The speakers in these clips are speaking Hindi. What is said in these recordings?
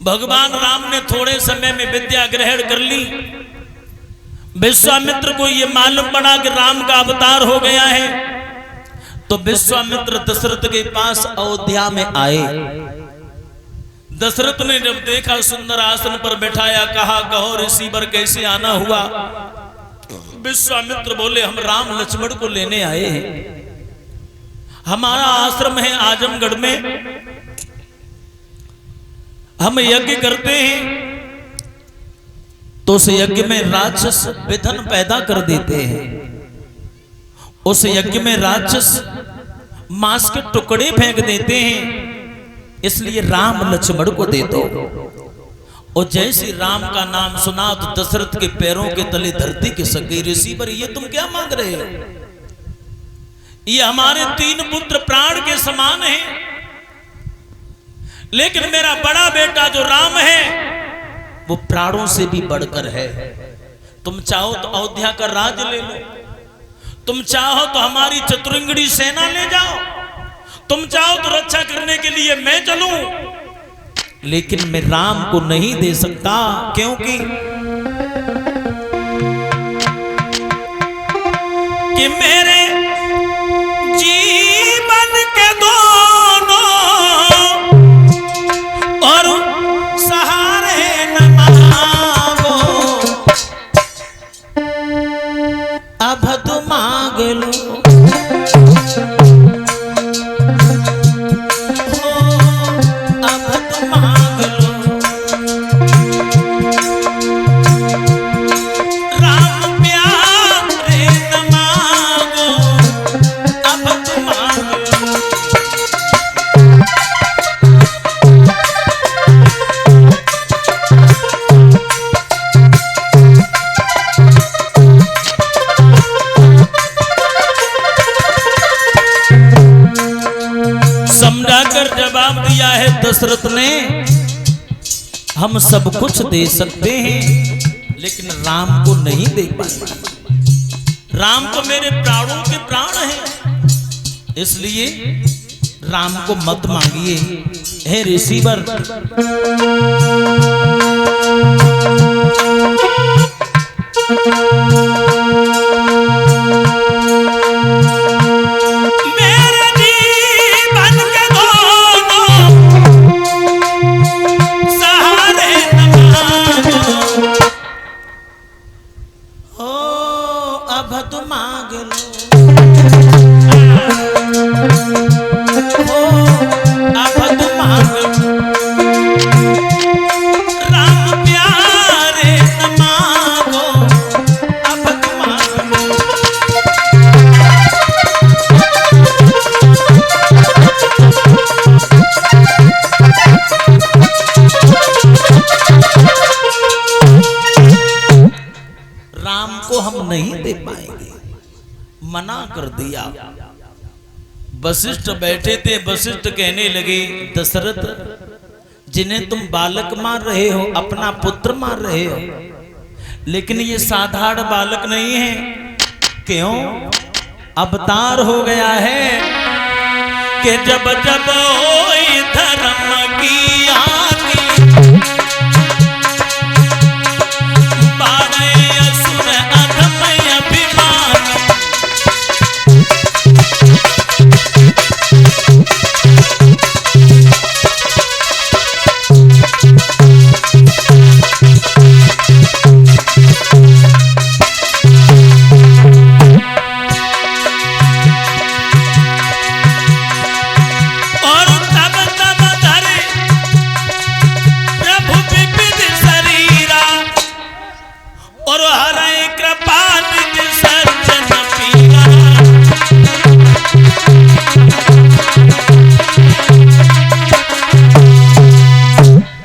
भगवान राम ने थोड़े समय में विद्या ग्रहण कर ली। विश्वामित्र को यह मालूम पड़ा कि राम का अवतार हो गया है, तो विश्वामित्र दशरथ के पास अयोध्या में आए। दशरथ ने जब देखा, सुंदर आसन पर बैठाया, कहा कहो ऋषिवर कैसे आना हुआ। विश्वामित्र बोले हम राम लक्ष्मण को लेने आए हैं। हमारा आश्रम है आजमगढ़ में, हम यज्ञ करते हैं तो उस यज्ञ में राक्षस विघ्न पैदा कर देते हैं। उस यज्ञ में राक्षस मांस के टुकड़े फेंक देते हैं, इसलिए राम लक्ष्मण को दे दो। और जैसे राम का नाम सुना तो दशरथ के पैरों के तले धरती खिसक गई। ऋषिवर ये तुम क्या मांग रहे हो? ये हमारे 3 पुत्र प्राण के समान हैं, लेकिन मेरा बड़ा बेटा जो राम है वो प्राणों से भी बढ़कर है। तुम चाहो तो अयोध्या का राज ले लो, तुम चाहो तो हमारी चतुरंगड़ी सेना ले जाओ, तुम चाहो तो रक्षा करने के लिए मैं चलूं, लेकिन मैं राम को नहीं दे सकता। क्योंकि कि मेरे जीवन के दोनों और सहारे न मांगो, अब तो मांग लो। दशरथ ने हम सब कुछ दे सकते हैं, लेकिन राम को नहीं दे पाए। राम तो मेरे प्राणों के प्राण हैं, इसलिए राम को मत मांगिए। हे ऋषिवर, मना कर दिया। वशिष्ठ बैठे थे, वशिष्ठ कहने लगे दशरथ, जिन्हें तुम बालक मार रहे हो अपना पुत्र मार रहे हो, लेकिन ये साधारण बालक नहीं है। क्यों? अवतार हो गया है कि जब जब होई धर्म की आगी,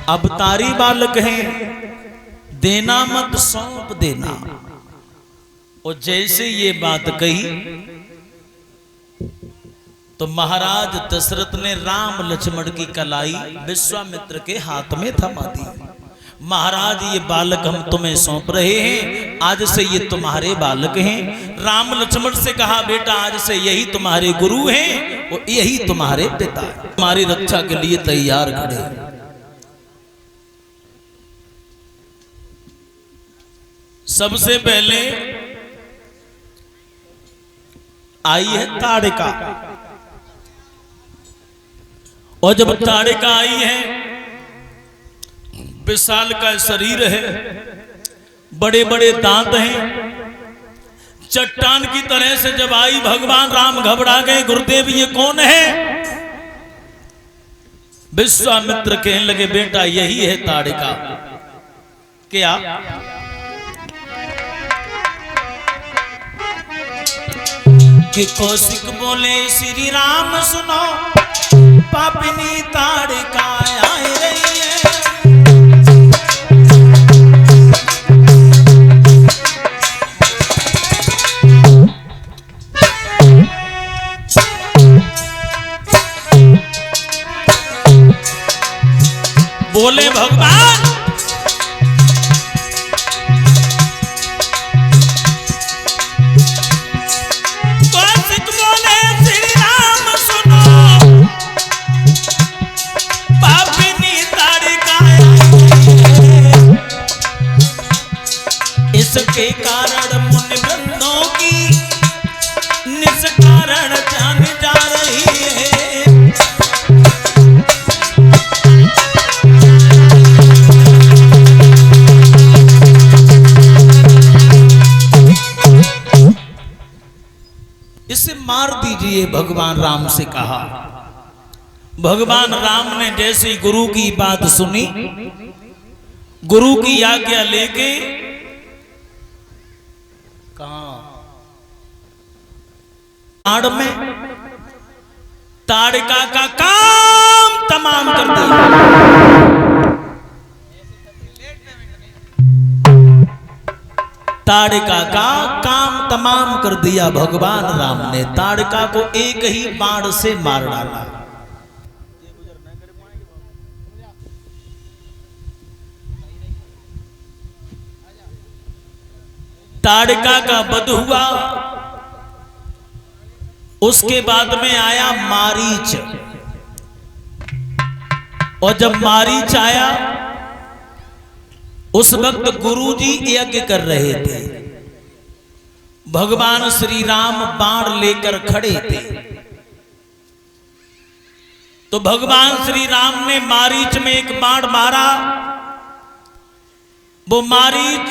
अवतारी बालक हैं, देना मत सौंप देना। और जैसे ये बात कही तो महाराज दशरथ ने राम लक्ष्मण की कलाई विश्वामित्र के हाथ में थमा दी। महाराज, ये बालक हम तुम्हें सौंप रहे हैं, आज से ये तुम्हारे बालक हैं। राम लक्ष्मण से कहा, बेटा आज से यही तुम्हारे गुरु हैं और यही तुम्हारे पिता, तुम्हारी रक्षा के लिए तैयार खड़े। सबसे पहले आई है ताड़िका, और जब ताड़िका आई है, विशाल का शरीर है, बड़े बड़े दांत हैं, चट्टान की तरह से जब आई, भगवान राम घबरा गए, गुरुदेव ये कौन है? विश्वामित्र कहने लगे बेटा यही है ताड़िका। क्या? कि कौशिक बोले श्री राम सुनो, पापिनी ताड़िका आई रही है। बोले भगवान कौशिक बोले श्री राम सुनो, पापिनी ताड़िका इसके कारण मुनि वृंदों की निष्कारण जान जा रही है। इसे मार दीजिए, भगवान राम से कहा। भगवान राम ने जैसे गुरु की बात सुनी, गुरु की आज्ञा लेके आड़ में ताड़िका का काम तमाम कर दिया। ताड़िका का काम तमाम कर दिया भगवान राम ने। ताड़िका को एक ही बाण से मार डाला। ताड़िका का वध हुआ। उसके बाद में आया मारीच, और जब मारीच आया उस वक्त गुरुजी यज्ञ कर रहे थे। भगवान श्री राम बाण लेकर खड़े थे, तो भगवान श्री राम ने मारीच में एक बाण मारा। वो मारीच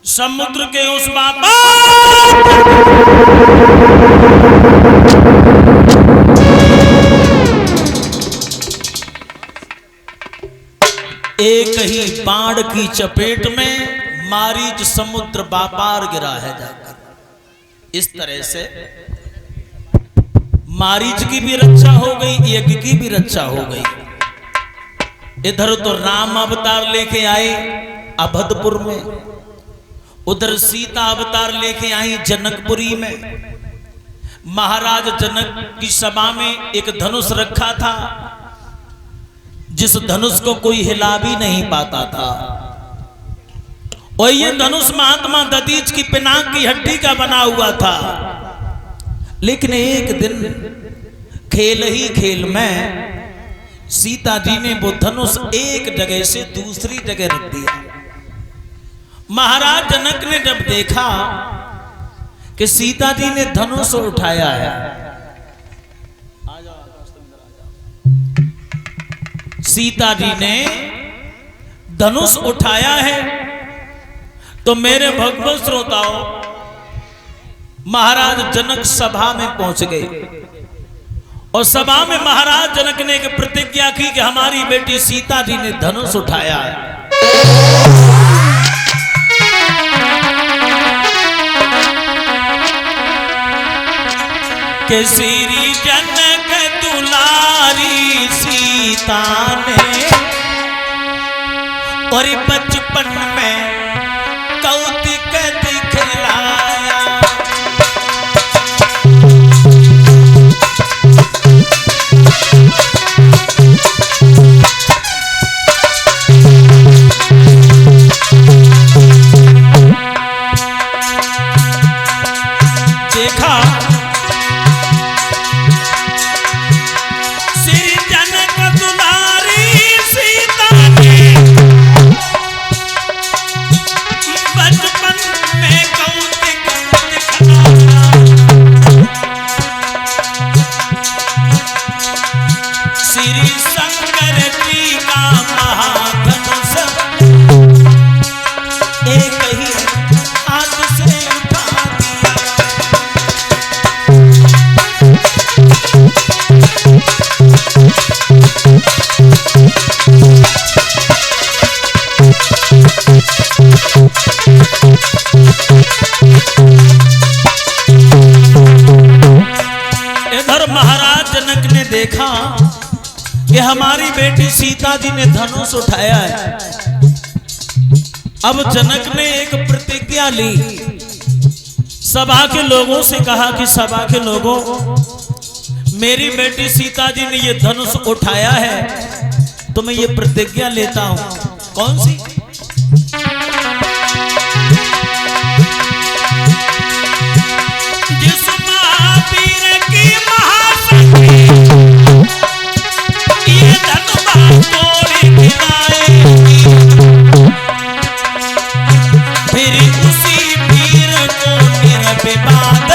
समुद्र के उस एक ही बाण की चपेट में मारीच समुद्र बापार गिरा है जाकर। इस तरह से मारीच की भी रक्षा हो गई, यज्ञ की भी रक्षा हो गई। इधर तो राम अवतार लेके आए अभदपुर में, उधर सीता अवतार लेके आई जनकपुरी में। महाराज जनक की सभा में एक धनुष रखा था, जिस धनुष को कोई हिला भी नहीं पाता था। और ये धनुष महात्मा दधीच की पिनाक की हड्डी का बना हुआ था। लेकिन एक दिन खेल ही खेल में सीता जी ने वो धनुष एक जगह से दूसरी जगह रख दिया। महाराज जनक ने जब देखा कि सीता जी ने धनुष उठाया है, सीता जी ने धनुष उठाया है, तो मेरे भगवत श्रोताओं, महाराज जनक सभा में पहुंच गए। और सभा में महाराज जनक ने एक प्रतिज्ञा की कि हमारी बेटी सीता जी ने धनुष उठाया है। कि श्री जनक दुलारी सीता ने और बचपन में कौतिक दिखलाया। देखा देखा कि हमारी बेटी सीता जी ने धनुष उठाया है। अब जनक ने एक प्रतिज्ञा ली, सभा के लोगों से कहा कि सभा के लोगों, मेरी बेटी सीता जी ने ये धनुष उठाया है तो मैं ये प्रतिज्ञा लेता हूं। कौन सी? जिस महावीर की महाशक्ति ये धनुष तोड़ गिराएगी, फिर उसी वीर को निर्विवाद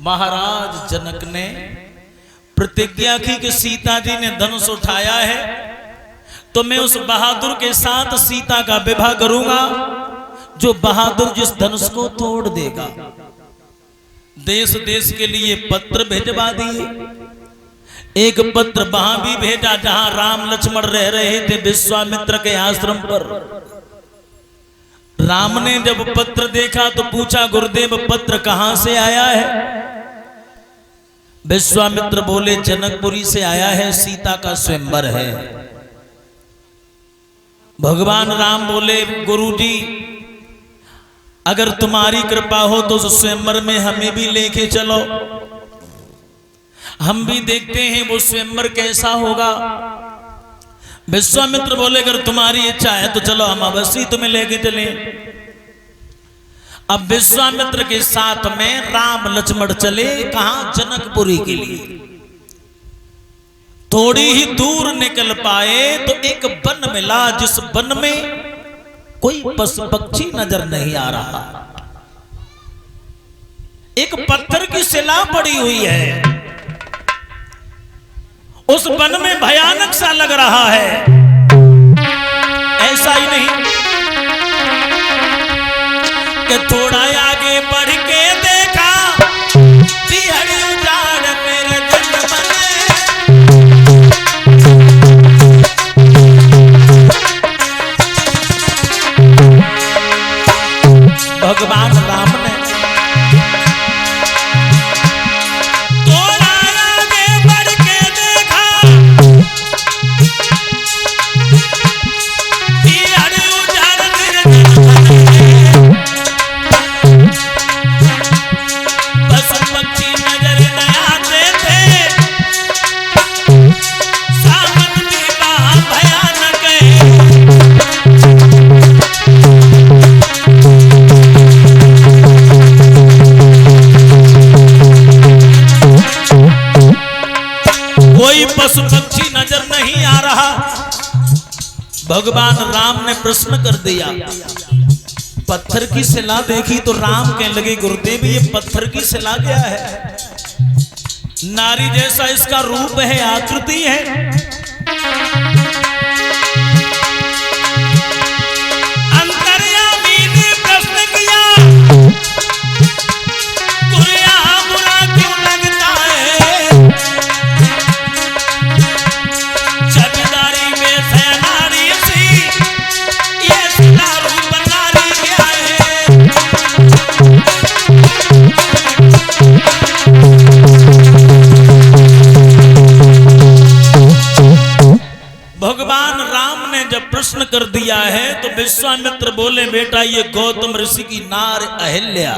महाराज जनक ने प्रतिज्ञा की कि सीता जी ने धनुष उठाया है तो मैं उस बहादुर के साथ सीता का विवाह करूंगा जो बहादुर जिस धनुष को तोड़ देगा। देश देश के लिए पत्र भेजवा दिए। एक पत्र वहां भी भेजा जहां राम लक्ष्मण रह रहे थे विश्वामित्र के आश्रम पर। राम ने जब पत्र देखा तो पूछा, गुरुदेव पत्र कहां से आया है? विश्वामित्र बोले, जनकपुरी से आया है, सीता का स्वयंवर है। भगवान राम बोले, गुरुजी अगर तुम्हारी कृपा हो तो स्वयंवर में हमें भी लेके चलो, हम भी देखते हैं वो स्वयंवर कैसा होगा। विश्वामित्र बोले, अगर तुम्हारी इच्छा है तो चलो, हम अवश्य तुम्हें लेके चले। अब विश्वामित्र के साथ में राम लक्ष्मण चले कहां? जनकपुरी के लिए। थोड़ी ही दूर निकल पाए तो एक वन मिला, जिस वन में कोई पशु पक्षी नजर नहीं आ रहा। एक पत्थर की शिला पड़ी हुई है। उस वन में भयानक सा लग रहा है। ऐसा ही नहीं कि थोड़ा आगे बढ़ के देखा, तिहड़ उजाड़ मेरे दिल भगवान राम ने थोड़ा आगे बढ़ के देखा, तिहड़ उजाड़ मेरे दिल पशु पक्षी नजर न आते थे, सावन भी वहां भयानक है। कोई पशु पक्षी नजर नहीं आ रहा। भगवान राम ने प्रश्न कर दिया। पत्थर की शिला देखी तो राम कहने लगे, गुरुदेव ये पत्थर की शिला क्या है? नारी जैसा इसका रूप है, आकृति है। अंतर्यामी ने प्रश्न किया, गुरिया बुरा क्यों लगता है? जमींदारी में सैनारी सी ये शिला रूप नारी क्या है? भगवान राम ने जब प्रश्न कर दिया है तो विश्वामित्र बोले, बेटा ये गौतम ऋषि की नार अहिल्या